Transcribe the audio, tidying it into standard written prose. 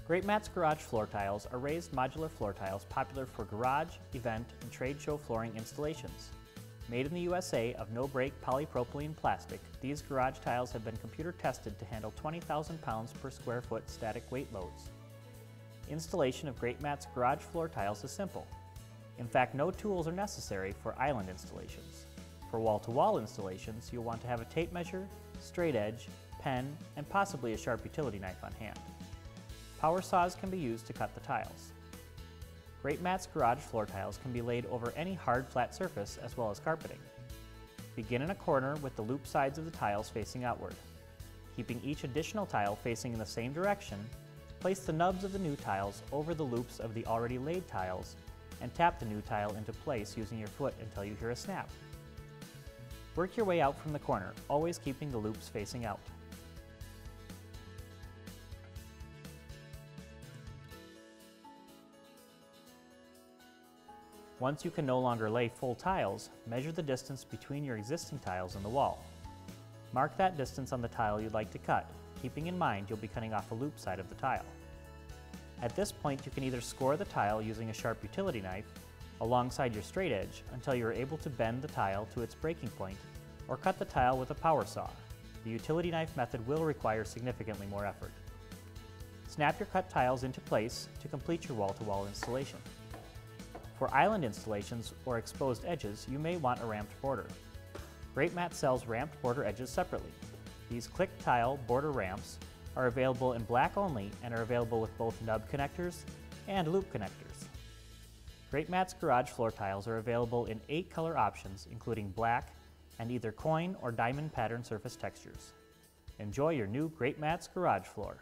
Greatmats Garage Floor Tiles are raised modular floor tiles popular for garage, event, and trade show flooring installations. Made in the USA of no-break polypropylene plastic, these garage tiles have been computer tested to handle 20,000 pounds per square foot static weight loads. Installation of Greatmats Garage Floor Tiles is simple. In fact, no tools are necessary for island installations. For wall-to-wall installations, you'll want to have a tape measure, straight edge, pen, and possibly a sharp utility knife on hand. Power saws can be used to cut the tiles. Greatmats Garage Floor Tiles can be laid over any hard, flat surface as well as carpeting. Begin in a corner with the loop sides of the tiles facing outward. Keeping each additional tile facing in the same direction, place the nubs of the new tiles over the loops of the already laid tiles and tap the new tile into place using your foot until you hear a snap. Work your way out from the corner, always keeping the loops facing out. Once you can no longer lay full tiles, measure the distance between your existing tiles and the wall. Mark that distance on the tile you'd like to cut, keeping in mind you'll be cutting off a loop side of the tile. At this point, you can either score the tile using a sharp utility knife alongside your straight edge until you are able to bend the tile to its breaking point, or cut the tile with a power saw. The utility knife method will require significantly more effort. Snap your cut tiles into place to complete your wall-to-wall installation. For island installations or exposed edges, you may want a ramped border. Greatmats sells ramped border edges separately. These click tile border ramps are available in black only and are available with both nub connectors and loop connectors. Greatmats Garage Floor Tiles are available in 8 color options, including black and either coin or diamond pattern surface textures. Enjoy your new Greatmats Garage Floor.